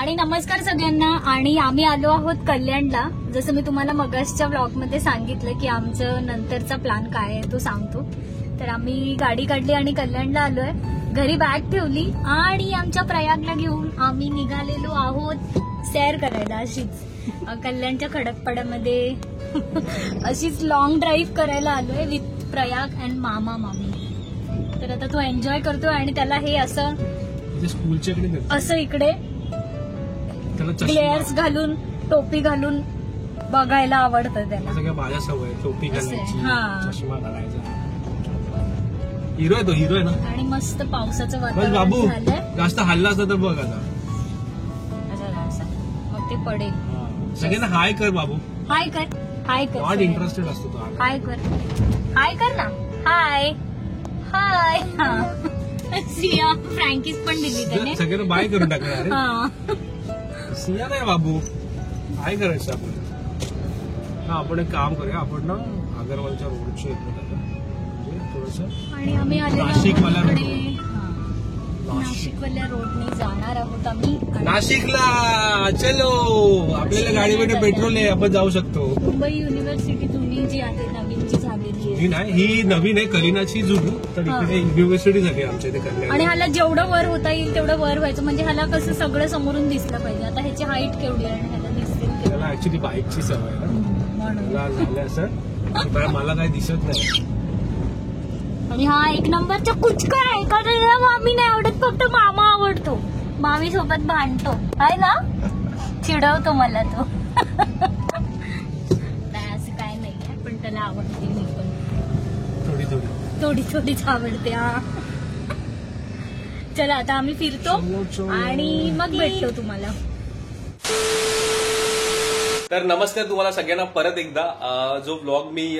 आणि नमस्कार सगळ्यांना. आणि आम्ही आलो आहोत कल्याणला. जसं मी तुम्हाला मगासच्या ब्लॉगमध्ये सांगितलं की आमचं नंतरचा प्लॅन काय आहे तो सांगतो. तर आम्ही गाडी काढली आणि कल्याणला आलोय. घरी बॅग ठेवली आणि आमच्या प्रयागला घेऊन आम्ही निघालेलो आहोत सैर करायला. अशीच कल्याणच्या खडकपाड्यामध्ये अशीच लॉंग ड्राईव्ह करायला आलोय विथ प्रयाग अँड मामा मामी. तर आता तो एन्जॉय करतोय आणि त्याला हे असं असं इकडे ग्लेअर्स घालून टोपी घालून बघायला आवडतं त्याला. माझ्या सवय टोपी घालायची, चष्मा घालायचा. हिरो आहे तो, हिरो आहे ना. आणि मस्त पावसाचं वातावरण झालंय. जास्त हल्ला असता तर बघ आता मग ते पडेल. सगळ्यांना हाय कर बाबू. हाय कर, हाय कर. नॉट इंटरेस्टेड असतो तो. हाय कर, हाय कर ना. हाय हाय. सिया फ्रँकीज पण दिली त्याने. सगळ्यांना बाय करून टाकलं. सिया नाही बाबू, काय करायचं आपण. आपण एक काम करूया, आपण ना अगरवालच्या रोडची येतो म्हणजे थोडस. आणि आम्ही आलेलो नाशिकवाल्या रोडने जाणार आहोत आम्ही नाशिकला. चलो, आपल्याला गाडीमध्ये पेट्रोल आहे, आपण जाऊ शकतो. मुंबई युनिव्हर्सिटी जुनी जी आहे नवीन जी झालेली आहे. नाही, ही नवीन आहे, कलिनाची जुनी. तर इकडे युनिव्हर्सिटी झाली आमच्या इथे कल्याण. आणि ह्याला जेवढं वर होता येईल तेवढं वर व्हायचं, म्हणजे ह्याला कसं सगळं समोरून दिसलं पाहिजे. आता ह्याची हाईट केवढी आहे आणि ह्याला दिसतील. त्याला ऍक्च्युली बाईकची सवय ना, म्हणून झालं असं. मला काही दिसत नाही. आणि हा एक नंबरचा कुचका आहे. कारण मामी नाही आवडत, फक्त मामा आवडतो. मामी सोबत भांडतो आहे ना, चिडवतो मला तो. नाही असं काय नाहीये, पण त्याला आवडते. मी पण थोडी थोडीच आवडते. हा, चला आता आम्ही फिरतो आणि मग भेटतो तुम्हाला. तर नमस्कार तुम्हाला सगळ्यांना परत एकदा. जो ब्लॉग मी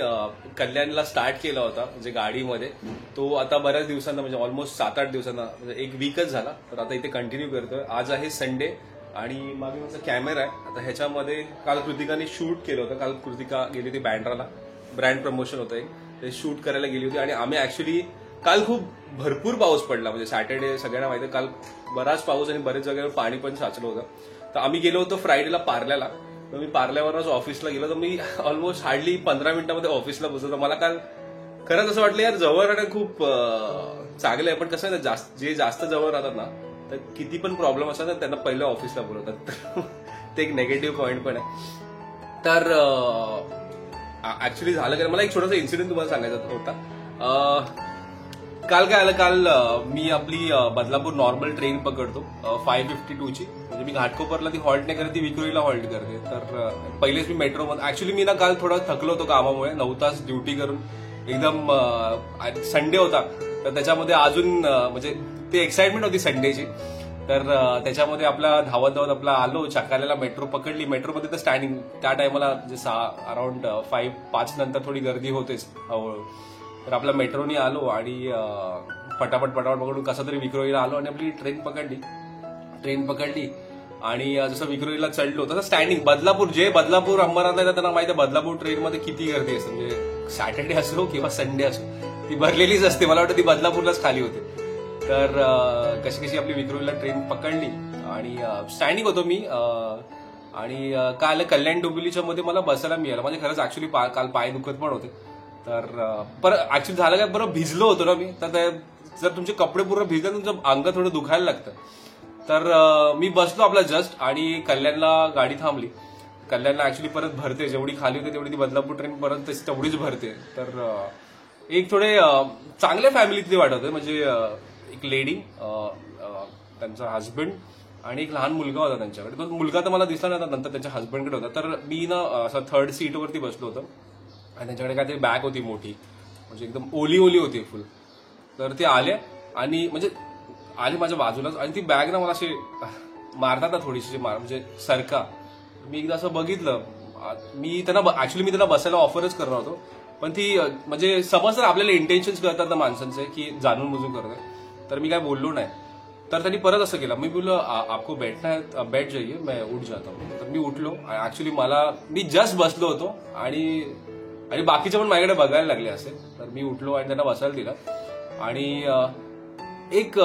कल्याणला स्टार्ट केला होता म्हणजे गाडीमध्ये, तो आता बऱ्याच दिवसांना म्हणजे ऑलमोस्ट 7-8 दिवसांना म्हणजे एक वीकच झाला. तर आता इथे कंटिन्यू करतोय. आज आहे संडे आणि मागे माझा कॅमेरा आहे. आता ह्याच्यामध्ये काल कृतिकाने शूट केलं होतं. काल कृतिका गेली होती बँड्राला, ब्रँड प्रमोशन होतं एक, ते शूट करायला गेली होती. आणि आम्ही ऍक्च्युली काल खूप भरपूर पाऊस पडला. म्हणजे सॅटर्डे सगळ्यांना माहिती आहे, काल बराच पाऊस आणि बरेच जागेवर पाणी पण साचलं होतं. तर आम्ही गेलो होतो फ्रायडेला पार्ल्याला. तर मी पार्ल्यावरच ऑफिसला गेलो. तर मी ऑलमोस्ट हार्डली 15 मिनिटांमध्ये ऑफिसला बसलो. तर मला काल खरंच असं वाटलं यार, जवळ राहणं खूप चांगलं आहे. पण कसं आहे ना, जे जास्त जवळ राहतात ना, तर किती पण प्रॉब्लेम असतात ना, त्यांना पहिलं ऑफिसला बोलवतात. ते एक निगेटिव्ह पॉईंट पण आहे. तर ऍक्च्युली झालं काय, मला एक छोटासा इन्सिडेंट तुम्हाला सांगायचा होता. काल काय आलं, काल मी आपली बदलापूर नॉर्मल ट्रेन पकडतो 552ची. म्हणजे मी घाटकोपरला ती हॉल्ट नाही करत, ती विक्रोळीला हॉल्ट करते. तर पहिलेच मी मेट्रोमध्ये, ऍक्च्युली मी ना काल थोडा थकलो होतो कामामुळे, 9 तास ड्युटी करून. एकदम संडे होता तर त्याच्यामध्ये अजून म्हणजे ते एक्साइटमेंट होती संडेची. तर त्याच्यामध्ये आपला धावत धावत आपला आलो चकाल्याला, मेट्रो पकडली. मेट्रोमध्ये तर स्टँडिंग त्या टायमाला म्हणजे अराउंड 5 नंतर थोडी गर्दी होतेच हळूहळू. तर आपल्या मेट्रोनी आलो आणि पटापट पकडून कसा तरी विक्रोळीला आलो आणि आपली ट्रेन पकडली. आणि जसं विक्रोळीला चढलो तसं स्टँडिंग बदलापूर अंबरनाथ आहे, त्यांना माहिती आहे बदलापूर ट्रेनमध्ये किती गर्दी असते. म्हणजे सॅटर्डे असो किंवा संडे असो ती भरलेलीच असते. मला वाटतं ती बदलापूरलाच खाली होते. तर कशी आपली विक्रोळीला ट्रेन पकडली आणि स्टँडिंग होतो मी. आणि काल कल्याण डोंबिवलीच्या मध्ये मला बसायला मिळालं. म्हणजे खरंच ऍक्च्युली काल पाय दुखत पण होते. तर परत ऍक्च्युली झालं काय, बरं भिजलो होतो ना मी. तर जर तुमचे कपडे पूर्ण भिजले तुमचं अंग थोडं दुखायला लागतं. तर मी बसलो आपला जस्ट आणि कल्याणला गाडी थांबली. कल्याणला ऍक्च्युली परत भरते, जेवढी खाली होते तेवढी ती बदलापूर ट्रेन परत तेवढीच भरते. तर एक थोडे चांगल्या फॅमिली तिथे वाटत होते. म्हणजे एक लेडी, त्यांचा हस्बंड आणि एक लहान मुलगा होता त्यांच्याकडे. तो मुलगा तर मला दिसला नाही, नंतर त्यांच्या हस्बंडकडे होता. तर मी ना असं 3rd सीटवरती बसलो होतो आणि त्यांच्याकडे काहीतरी बॅग होती मोठी, म्हणजे एकदम ओली होती फुल. तर ते आले आणि म्हणजे आले माझ्या बाजूलाच आणि ती बॅग ना मला अशी मारतात ना थोडीशी, म्हणजे सरका. मी एकदा असं बघितलं. मी त्यांना बसायला ऑफरच करणार होतो, पण ती म्हणजे समजतं आपल्याला इंटेन्शन्स कळतात ना माणसांचे की जाणून बुजून करतात. तर मी काय बोललो नाही. तर त्यांनी परत असं केलं. मी बोललो आपको बैठना है, बैठ जाइए, मैं उठ जाता हूँ. तर मी उठलो. ऍक्च्युली मी जस्ट बसलो होतो आणि बाकीचे पण माझ्याकडे बघायला लागले असे. तर मी उठलो आणि त्यांना बसायला दिलं. आणि एक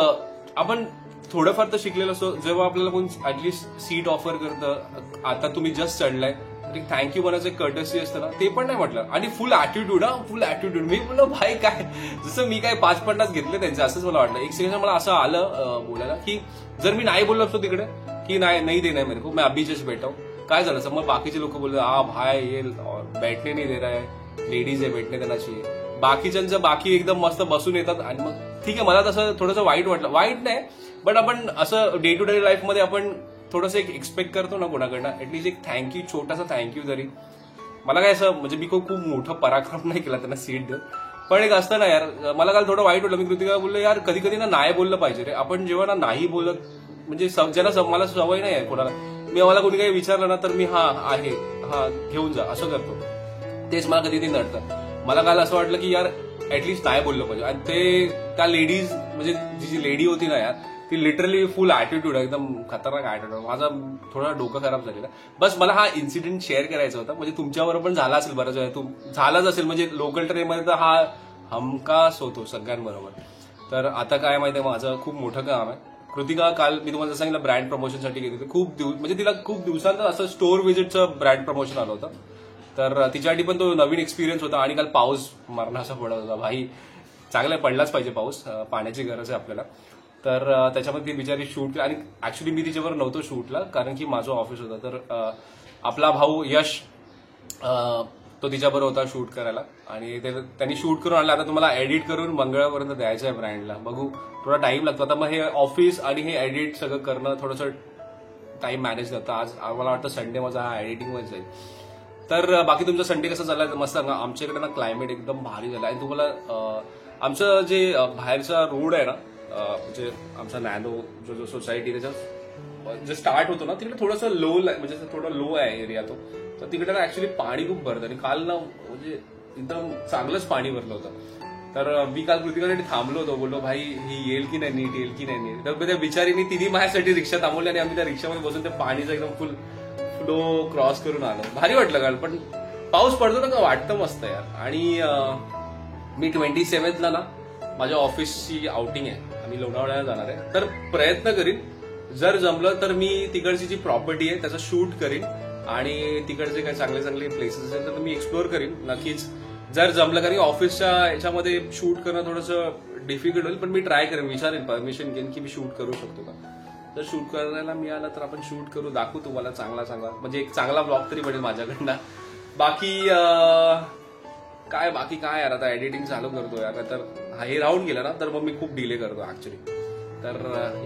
आपण थोडंफार तर शिकलेलं असतो. जेव्हा आपल्याला कोण ऍटलीस्ट सीट ऑफर करतं, आता तुम्ही जस्ट चढलाय तर थँक्यू म्हणायचं एक कर्टसी असतं ना, ते पण नाही म्हटलं. आणि फुल ऍटिट्यूड, फुल ऍटिट्यूड. मी बोललो भाई काय, जसं मी काय 5-50 घेतले त्यांचे, असंच मला वाटलं. एक सेकंड मला असं आलं बोलायला की जर मी नाही बोललो असतो तिकडे की नाही देना है मेरे को, मैं अभी जस्ट बैठा हूं, काय झालं असं. मग बाकीचे लोक बोलले भाई ये बैठने नहीं दे रहा है, लेडीज आहे, बैठने देना चाहिए. बाकीच्यांचं बाकी एकदम मस्त बसून येतात. आणि मग ठीक आहे, मला तसं थोडंसं वाईट वाटलं. वाईट नाही, बट आपण असं डे टू डे लाईफमध्ये आपण थोडंसं एक एक्सपेक्ट करतो ना कोणाकडनं, ऍटलीस्ट एक थँक्यू, छोटासा थँक्यू जरी. मला काय असं म्हणजे मी खूप मोठं पराक्रम नाही केला त्यांना सीट देऊन, पण एक असतं ना यार, मला काल थोडं वाईट वाटलं. मी कृतिका बोललो यार कधी कधी ना नाही बोललं पाहिजे रे आपण. जेव्हा ना नाही बोलत म्हणजे ज्यांना मला सवय नाही आहे कोणाला, मला कोणी काही विचारलं ना तर मी आहे घेऊन जा असं करतो. तेच मला कधी नडतं. मला काल असं वाटलं की यार ऍटलीस्ट नाही बोललं पाहिजे. आणि ते त्या लेडीज म्हणजे जी लेडी होती ना यार, ती लिटरली फुल ऍटिट्यूड, एकदम खतरनाक ऍटिट्यूड. माझा थोडा डोकं खराब झालेला. बस मला हा इन्सिडेंट शेअर करायचा होता. म्हणजे तुमच्याबरोबर पण झाला असेल बऱ्याच वेळा, झालाच असेल. म्हणजे लोकल ट्रेनमध्ये तर हा हमखास होतो सगळ्यांबरोबर. तर आता काय माहितीये, माझं खूप मोठं काम आहे. कृतिका काल मी तुम्हाला सांगितलं ब्रँड प्रमोशनसाठी गेली होती. म्हणजे तिला खूप दिवसांचं असं स्टोअर व्हिजिटचं ब्रँड प्रमोशन आलं होतं. तर तिच्यासाठी पण तो नवीन एक्सपिरियन्स होता. आणि काल पाऊस मरणाचा पडत होता भाई. चांगला पडलाच पाहिजे पाऊस, पाण्याची गरज आहे आपल्याला. तर त्याच्यामध्ये ती बिचारी शूट केली. आणि ऍक्च्युली मी तिच्यावर नव्हतो शूटला, कारण की माझं ऑफिस होतं. तर आपला भाऊ यश तो तिच्याबरोबर होता शूट करायला. आणि त्यांनी शूट करून आणलं. आता तुम्हाला एडिट करून मंगळवारपर्यंत द्यायचं आहे ब्रँडला. बघू, थोडा टाइम लागतो. आता मग हे ऑफिस आणि हे एडिट सगळं करणं थोडंसं टाइम मॅनेज करतं. आज मला वाटतं संडे माझा हा एडिटिंगमध्ये जाईल. तर बाकी तुमचा संडे कसा झाला मस्त सांगा. आमच्याकडे ना क्लायमेट एकदम भारी झालं. आणि तुम्हाला आमचं जे बाहेरचा रोड आहे ना, म्हणजे आमचा नॅनो जो सोसायटी त्याच्या जे स्टार्ट होतो ना, तिकडे थोडंसं लो, म्हणजे थोडं लो आहे एरिया तो. तर तिकडे ना ऍक्च्युली पाणी खूप भरतं. आणि काल ना म्हणजे एकदम चांगलंच पाणी भरलं होतं. तर मी काल कृतिकासाठी थांबलो होतो, बोललो भाई ही येईल की नाही नीट, येईल की नाही नीट. तर त्या बिचारीने तिने माझ्यासाठी रिक्षा थांबवली आणि आम्ही त्या रिक्षामध्ये बसून त्या पाणीचं एकदम फुल फ्लो क्रॉस करून आलो. भारी वाटलं काल. पण पाऊस पडतो ना, वाटतं मस्त यार. आणि मी 27ला ना माझ्या ऑफिसची आउटिंग आहे, आम्ही लोणावळ्याला जाणार आहे. तर प्रयत्न करीन, जर जमलं तर मी तिकडची जी प्रॉपर्टी आहे त्याचं शूट करीन. आणि तिकडचे काही चांगले चांगले प्लेसेस असेल तर मी एक्सप्लोर करीन नक्कीच, जर जमलं. कारण ऑफिसच्या याच्यामध्ये शूट करणं थोडंसं डिफिकल्ट होईल, पण मी ट्राय करेन, विचारेन, परमिशन घेईन की मी शूट करू शकतो का. जर शूट करायला मिळालं तर आपण शूट करू, दाखवू तुम्हाला चांगला म्हणजे एक चांगला ब्लॉग तरी बनेल माझ्याकडनं. बाकी काय यार, आता एडिटिंग चालू करतो यार. तर हे राहून गेलं ना तर मग मी खूप डिले करतो ऍक्च्युली. तर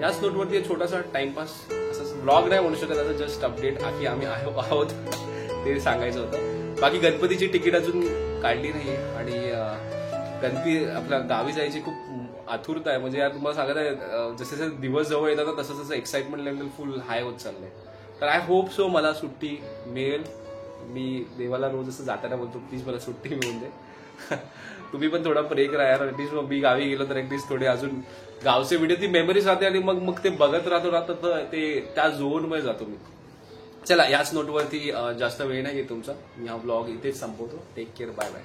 याच नोटवरती एक छोटासा टाइमपास, असं ब्लॉग नाही म्हणू शकत, आता जस्ट अपडेट की आम्ही आहोत ते सांगायचं होतं. बाकी गणपतीची तिकीट अजून काढली नाही. आणि गणपती आपल्या गावी जायची खूप आतुरता आहे. म्हणजे यार तुम्हाला सांगत आहे, जसे जसे दिवस जवळ येतात ना तसं तसं एक्साइटमेंट लेवल फुल हाय होत चाललंय. तर आय होप सो मला सुट्टी मिळेल. मी देवाला रोज असं जाताना बोलतो प्लीज मला सुट्टी मिळून दे. तुम्ही पण थोडा प्रे करा यार. ऍटलीस्ट मग मी गावी गेलो तर ऍटलीस्ट थोडे अजून गावचे व्हिडिओ ती मेमरीज राहते. आणि मग ते बघत राहतो तर ते त्या झोनमध्ये जातो मी. चला, याच नोटवरती जास्त वेळ नाही घेत तुमचा. मी हा ब्लॉग इथेच संपवतो. Take care, bye bye.